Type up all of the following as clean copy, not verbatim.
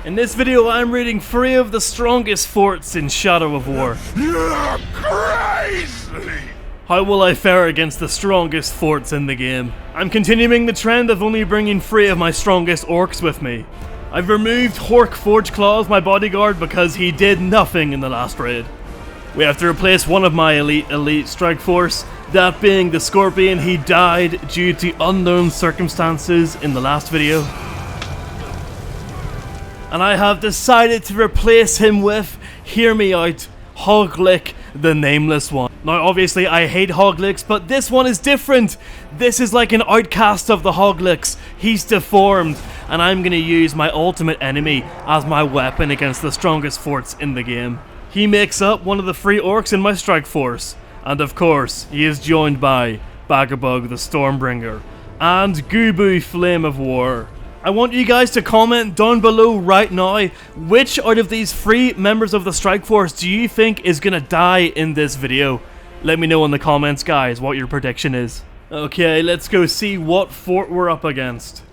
In this video, I'm rating 3 of the strongest forts in Shadow of War. You're crazy! How will I fare against the strongest forts in the game? I'm continuing the trend of only bringing 3 of my strongest orcs with me. I've removed Hork Forgeclaws, my bodyguard, because he did nothing in the last raid. We have to replace one of my elite strike force, that being the Scorpion. He died due to unknown circumstances in the last video. And I have decided to replace him with, hear me out, Hoglick, the Nameless One. Now obviously I hate Hoglicks, but this one is different. This is like an outcast of the Hoglicks. He's deformed, and I'm going to use my ultimate enemy as my weapon against the strongest forts in the game. He makes up one of the 3 orcs in my strike force, and of course he is joined by Bagabug the Stormbringer and Gubu Flame of War. I want you guys to comment down below right now, which out of these 3 members of the strike force do you think is gonna die in this video? Let me know in the comments, guys, what your prediction is. Okay, let's go see what fort we're up against.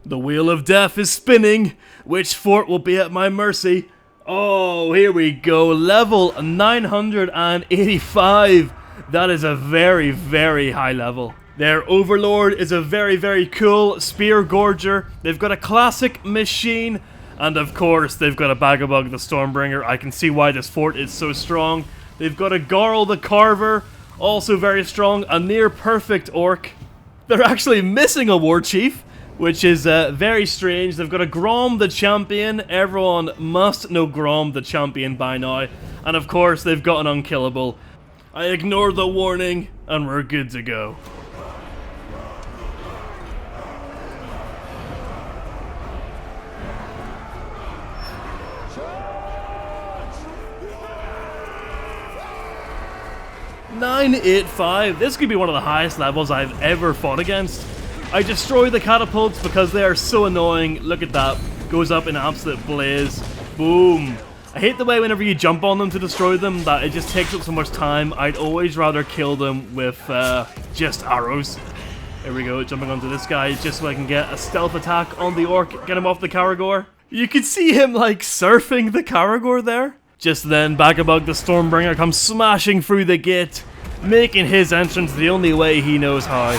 The Wheel of Death is spinning. Which fort will be at my mercy? Oh, here we go. Level 985. That is a very, very high level. Their Overlord is a very, very cool Spear Gorger. They've got a classic machine. And of course, they've got a Bagabug the Stormbringer. I can see why this fort is so strong. They've got a Garl the Carver, also very strong. A near perfect orc. They're actually missing a War Chief, which is very strange. They've got a Grom the Champion. Everyone must know Grom the Champion by now. And of course, they've got an Unkillable. I ignored the warning, and we're good to go. .985. This could be one of the highest levels I've ever fought against. I destroy the catapults because they are so annoying. Look at that. Goes up in absolute blaze. Boom. I hate the way whenever you jump on them to destroy them that it just takes up so much time. I'd always rather kill them with just arrows. There we go, jumping onto this guy just so I can get a stealth attack on the orc, get him off the Karagor. You can see him like surfing the Karagor there. Just then, Bagabug the Stormbringer comes smashing through the gate, making his entrance the only way he knows how.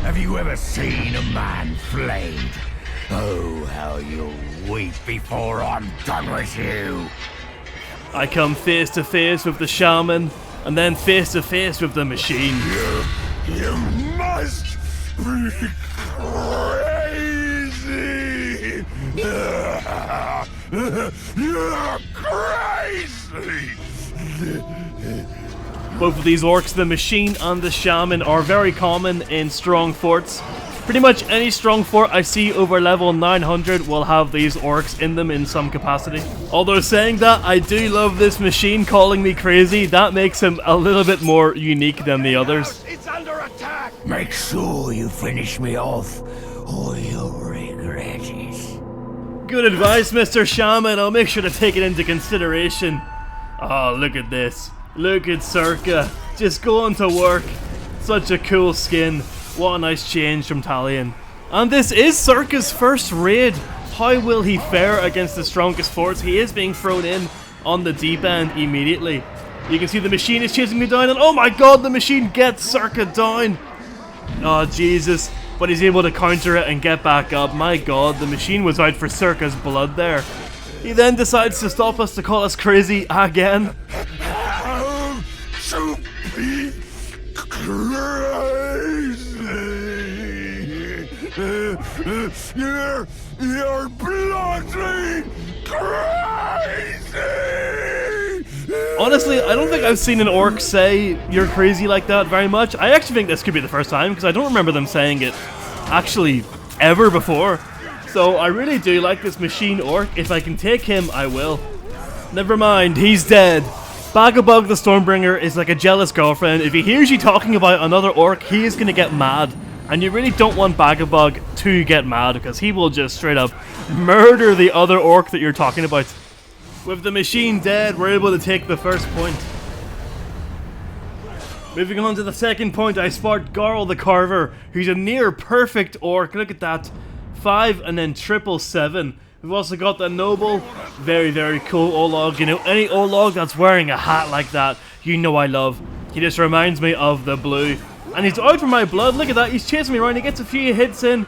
Have you ever seen a man flayed? Oh, how you'll weep before I'm done with you. I come face to face with the shaman, and then face to face with the machine. You must be crazy! You're crazy! Both of these orcs, the machine and the shaman, are very common in strong forts. Pretty much any strong fort I see over level 900 will have these orcs in them in some capacity. Although saying that, I do love this machine calling me crazy. That makes him a little bit more unique than the others. It's under attack! Make sure you finish me off, or you'll regret it. Good advice, Mr. Shaman. I'll make sure to take it into consideration. Oh, look at this. Look at Circa. Just going to work. Such a cool skin. What a nice change from Talion. And this is Circa's first raid. How will he fare against the strongest forts? He is being thrown in on the deep end immediately. You can see the machine is chasing me down, and oh my god, the machine gets Circa down. Oh, Jesus. But he's able to counter it and get back up. My god, the machine was out for Circa's blood there. He then decides to stop us to call us crazy again. To be crazy. You're bloody crazy. Honestly, I don't think I've seen an orc say you're crazy like that very much. I actually think this could be the first time because I don't remember them saying it actually ever before. So I really do like this machine orc. If I can take him, I will. Never mind, he's dead. Bagabug the Stormbringer is like a jealous girlfriend. If he hears you talking about another orc, he is going to get mad. And you really don't want Bagabug to get mad because he will just straight up murder the other orc that you're talking about. With the machine dead, we're able to take the first point. Moving on to the second point, I spot Garl the Carver, who's a near perfect orc. Look at that. 5 and then 777. We've also got the Noble. Very, very cool Olog. You know, any Olog that's wearing a hat like that, you know I love. He just reminds me of the blue. And he's out for my blood. Look at that. He's chasing me around. He gets a few hits in.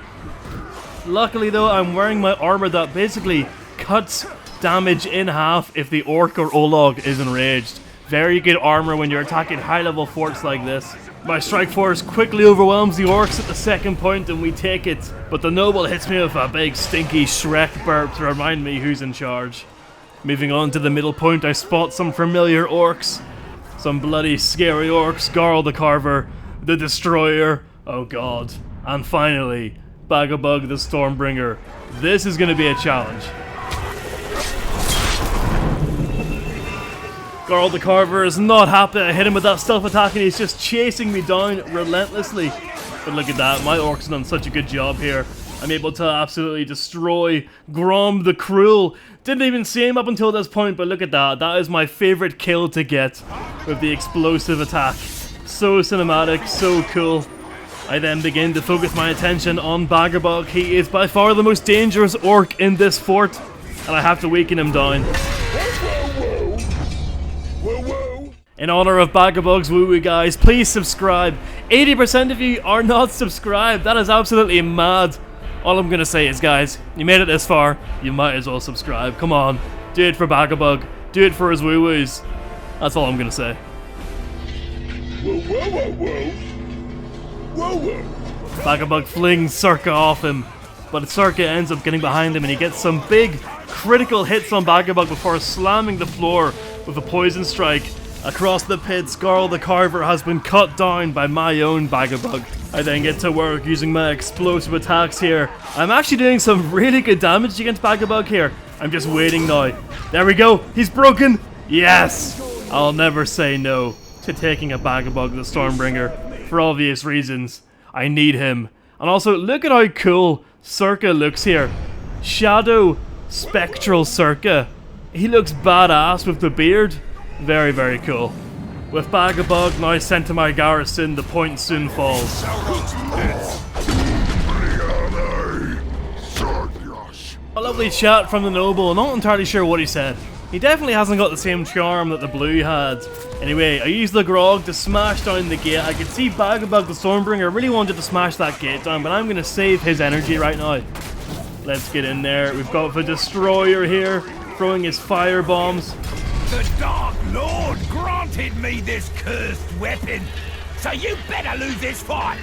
Luckily, though, I'm wearing my armor that basically cuts damage in half if the Orc or Olog is enraged. Very good armor when you're attacking high-level forts like this. My strike force quickly overwhelms the Orcs at the second point and we take it. But the Noble hits me with a big stinky Shrek burp to remind me who's in charge. Moving on to the middle point, I spot some familiar Orcs. Some bloody scary Orcs, Garl the Carver, the Destroyer, oh god. And finally, Bagabug the Stormbringer. This is going to be a challenge. Garl the Carver is not happy I hit him with that stealth attack and he's just chasing me down relentlessly. But look at that, my Orcs have done such a good job here. I'm able to absolutely destroy Grom the Cruel. Didn't even see him up until this point, but look at that. That is my favorite kill to get with the explosive attack. So cinematic, so cool. I then begin to focus my attention on Bagabug. He is by far the most dangerous Orc in this fort, and I have to weaken him down. In honor of Bagabug's woo-woo, guys, please subscribe. 80% of you are not subscribed. That is absolutely mad. All I'm gonna say is, guys, you made it this far, you might as well subscribe. Come on, do it for Bagabug. Do it for his woo-woos. That's all I'm gonna say. Whoa, whoa, whoa, whoa. Whoa, whoa. Bagabug flings Circa off him, but Circa ends up getting behind him and he gets some big critical hits on Bagabug before slamming the floor with a poison strike. Across the pits, Garl the Carver has been cut down by my own Bagabug. I then get to work using my explosive attacks here. I'm actually doing some really good damage against Bagabug here. I'm just waiting now. There we go, he's broken! Yes! I'll never say no to taking a Bagabug the Stormbringer. For obvious reasons. I need him. And also, look at how cool Circa looks here. Shadow Spectral Circa. He looks badass with the beard. Very, very cool. With Bagabug now sent to my garrison, the point soon falls. A lovely chat from the Noble. Not entirely sure what he said. He definitely hasn't got the same charm that the blue had. Anyway, I used the Grog to smash down the gate. I could see Bagabug the Stormbringer really wanted to smash that gate down, but I'm going to save his energy right now. Let's get in there. We've got the Destroyer here, throwing his fire bombs. The Dark Lord granted me this cursed weapon, so you better lose this fight.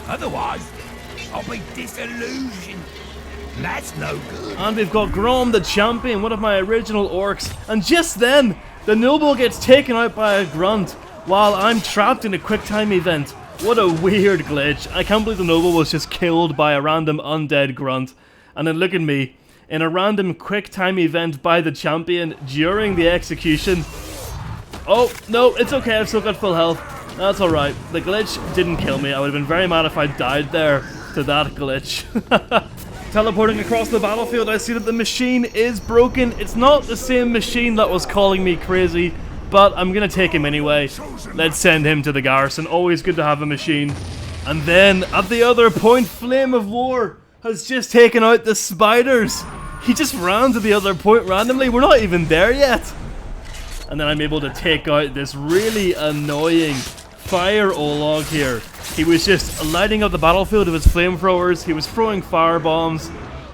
Otherwise, I'll be disillusioned. That's no good. And we've got Grom the Champion, one of my original Orcs. And just then, the Noble gets taken out by a Grunt, while I'm trapped in a quick time event. What a weird glitch. I can't believe the Noble was just killed by a random undead Grunt. And then look at me. In a random quick time event by the champion during the execution. Oh, no, it's okay, I've still got full health. That's alright. The glitch didn't kill me. I would have been very mad if I died there to that glitch. Teleporting across the battlefield, I see that the machine is broken. It's not the same machine that was calling me crazy, but I'm gonna take him anyway. Let's send him to the garrison. Always good to have a machine. And then, at the other point, Flame of War has just taken out the spiders. He just ran to the other point randomly. We're not even there yet. And then I'm able to take out this really annoying fire Olog here. He was just lighting up the battlefield with his flamethrowers. He was throwing fire bombs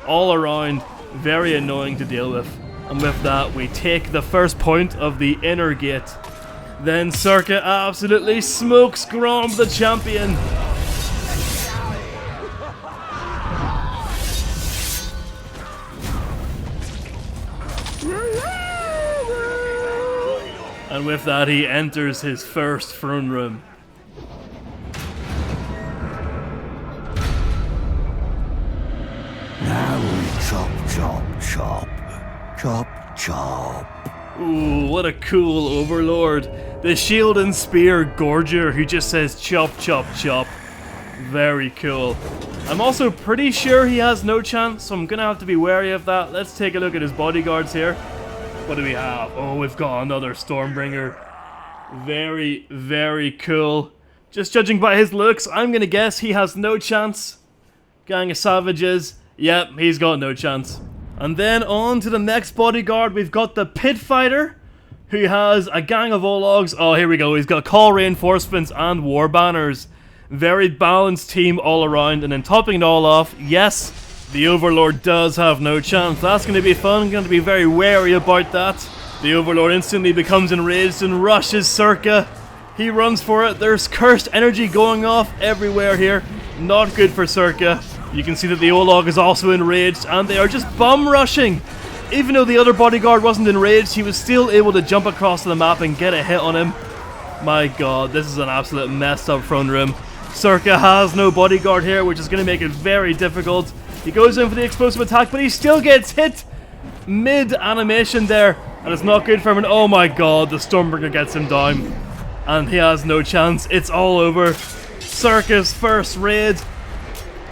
all around. Very annoying to deal with. And with that, we take the first point of the inner gate. Then Circa absolutely smokes Grom the Champion. And with that, he enters his first throne room. Now we chop, chop, chop. Chop, chop. Ooh, what a cool overlord. The shield and spear Gorger who just says chop, chop, chop. Very cool. I'm also pretty sure he has no chance, so I'm gonna have to be wary of that. Let's take a look at his bodyguards here. What do we have? Oh, we've got another Stormbringer. Very, very cool. Just judging by his looks, I'm gonna guess he has no chance. Gang of savages. Yep, he's got no chance. And then on to the next bodyguard, we've got the pit fighter, who has a gang of Orks. Oh, here we go. He's got call reinforcements and war banners. Very balanced team all around. And then topping it all off, yes, the Overlord does have no chance. That's going to be fun. I'm going to be very wary about that. The Overlord instantly becomes enraged and rushes Circa. He runs for it. There's cursed energy going off everywhere here. Not good for Circa. You can see that the Olog is also enraged, and they are just bum rushing. Even though the other bodyguard wasn't enraged, he was still able to jump across the map and get a hit on him. My god, this is an absolute messed up front room. Circa has no bodyguard here, which is going to make it very difficult. He goes in for the explosive attack, but he still gets hit mid-animation there, and it's not good for him. And oh my god, the Stormbringer gets him down, and he has no chance. It's all over. Circa's first raid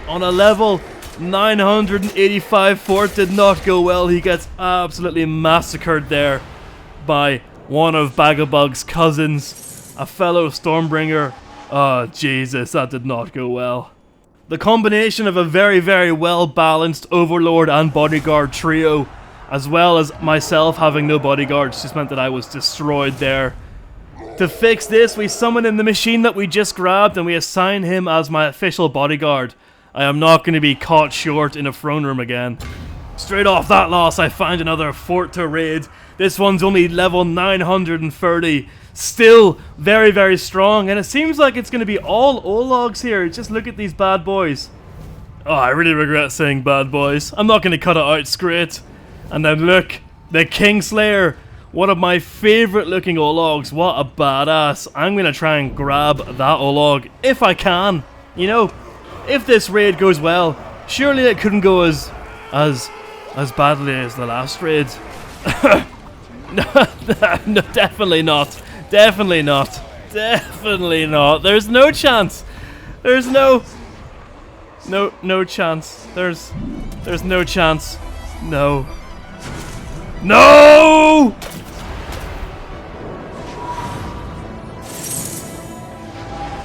on a level 985 fort did not go well. He gets absolutely massacred there by one of Bagabug's cousins, a fellow Stormbringer. Oh Jesus, that did not go well. The combination of a very, very well balanced Overlord and bodyguard trio, as well as myself having no bodyguards, just meant that I was destroyed there. To fix this, we summon in the machine that we just grabbed and we assign him as my official bodyguard. I am not going to be caught short in a throne room again. Straight off that loss, I find another fort to raid. This one's only level 930. Still very, very strong, and it seems like it's going to be all Ologs here. Just look at these bad boys. Oh, I really regret saying bad boys. I'm not going to cut it out, screw it. And then look, the Kingslayer. One of my favourite looking Ologs. What a badass. I'm going to try and grab that Olog if I can. You know, if this raid goes well, surely it couldn't go as badly as the last raid. No, definitely not. Definitely not. Definitely not. There's no chance. There's no chance. There's no chance. No. No!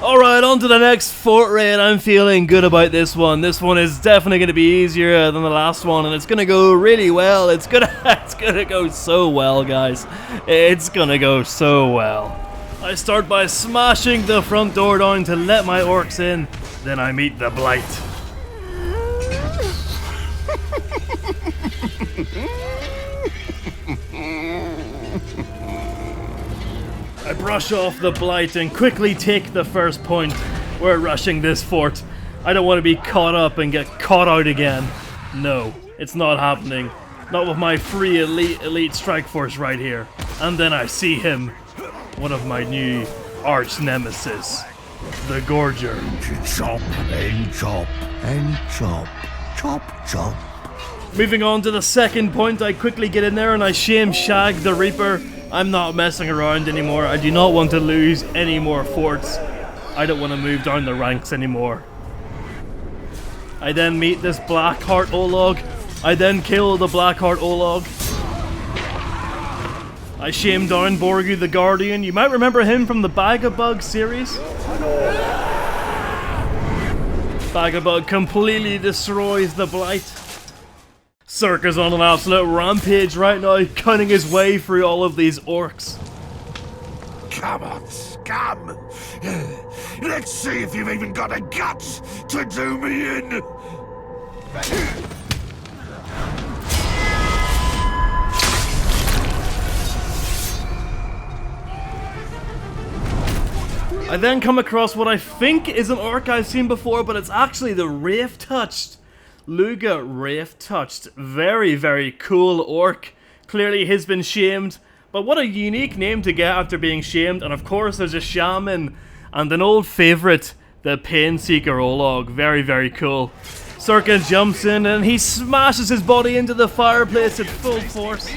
Alright, on to the next fort raid. I'm feeling good about this one. This one is definitely going to be easier than the last one, and it's going to go really well. It's gonna go so well, guys. It's gonna go so well. I start by smashing the front door down to let my orcs in. Then I meet the Blight. I brush off the Blight and quickly take the first point. We're rushing this fort. I don't want to be caught up and get caught out again. No, it's not happening. Not with my free elite strike force right here. And then I see him. One of my new arch nemesis. The Gorger. Chop and chop and chop. Chop, chop. Moving on to the second point, I quickly get in there and I shame Shag the Reaper. I'm not messing around anymore. I do not want to lose any more forts. I don't want to move down the ranks anymore. I then meet this Blackheart Olog. I then kill the Blackheart Olog. I shame down Borgu the Guardian. You might remember him from the Bagabug series. Bagabug completely destroys the Blight. Circa's on an absolute rampage right now, cutting his way through all of these orcs. Come on, scum! Let's see if you've even got the guts to do me in! I then come across what I think is an orc I've seen before, but it's actually the Wraith Touched. Luga Wraith Touched. Very, very cool orc. Clearly he's been shamed, but what a unique name to get after being shamed. And of course there's a shaman and an old favourite, the Painseeker Olog. Very, very cool. Circa jumps in and he smashes his body into the fireplace at full force.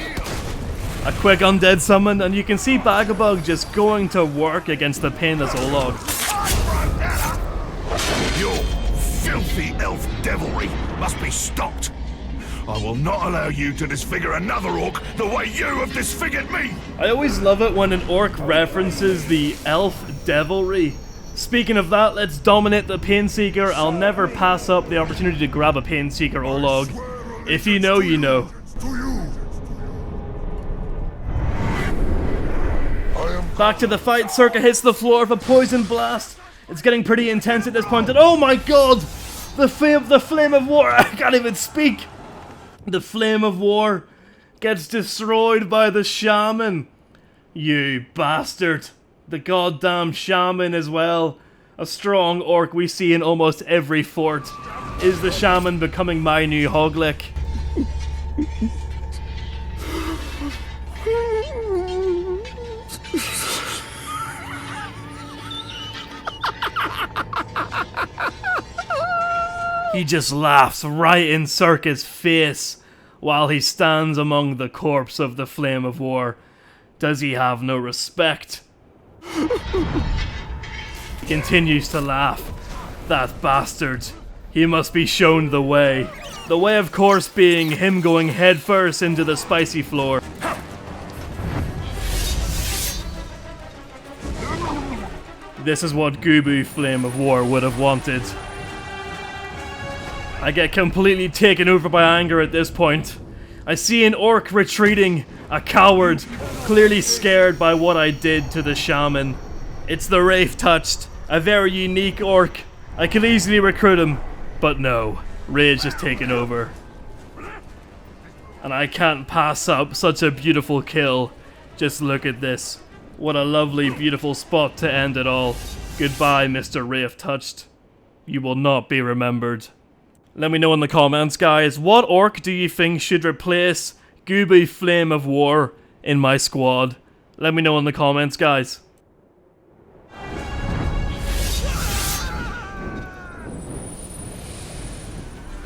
A quick undead summon, and you can see Bagabug just going to work against the Painless Olog. Your filthy elf devilry must be stopped. I will not allow you to disfigure another orc the way you have disfigured me. I always love it when an orc references the elf devilry. Speaking of that, let's dominate the Painseeker. I'll never pass up the opportunity to grab a Painseeker Olog. If you know, you know. Back to the fight. Circa hits the floor with a poison blast. It's getting pretty intense at this point. And oh my god! The flame of war! I can't even speak! The flame of war gets destroyed by the shaman. You bastard. The goddamn shaman as well. A strong orc we see in almost every fort. Is the shaman becoming my new Hoglick? He just laughs right in Circa's face while he stands among the corpse of the Flame of War. Does he have no respect? He continues to laugh. That bastard. He must be shown the way. The way, of course, being him going headfirst into the spicy floor. This is what Gubu Flame of War would have wanted. I get completely taken over by anger at this point. I see an orc retreating, a coward, clearly scared by what I did to the shaman. It's the Wraith Touched, a very unique orc. I could easily recruit him, but no, rage has taken over. And I can't pass up such a beautiful kill. Just look at this. What a lovely, beautiful spot to end it all. Goodbye, Mr. Wraith Touched. You will not be remembered. Let me know in the comments, guys, what orc do you think should replace Gubu Flame of War in my squad? Let me know in the comments, guys.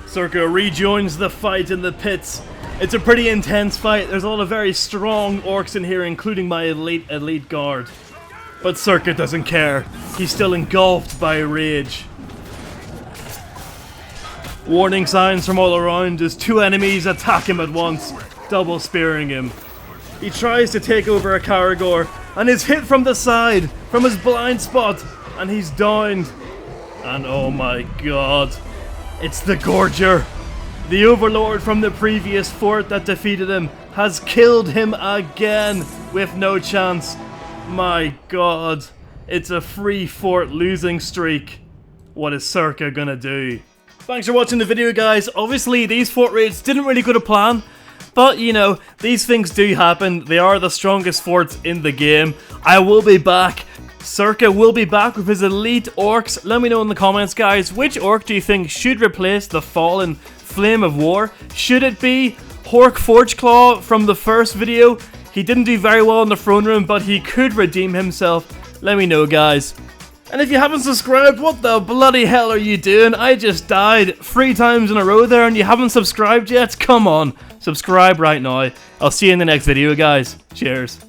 Circa rejoins the fight in the pits. It's a pretty intense fight. There's a lot of very strong orcs in here, including my elite guard. But Circa doesn't care. He's still engulfed by rage. Warning signs from all around as two enemies attack him at once, double spearing him. He tries to take over a Caragor and is hit from the side, from his blind spot, and he's downed. And oh my god, it's the Gorger. The overlord from the previous fort that defeated him has killed him again with no chance. My god, it's a free fort losing streak. What is Circa gonna do? Thanks for watching the video, guys. Obviously, these fort raids didn't really go to plan, but you know, these things do happen. They are the strongest forts in the game. I will be back. Circa will be back with his elite orcs. Let me know in the comments, guys, which orc do you think should replace the fallen Flame of War? Should it be Hork Forgeclaw from the first video? He didn't do very well in the throne room, but he could redeem himself. Let me know, guys. And if you haven't subscribed, what the bloody hell are you doing? I just died 3 times in a row there and you haven't subscribed yet? Come on, subscribe right now. I'll see you in the next video, guys. Cheers.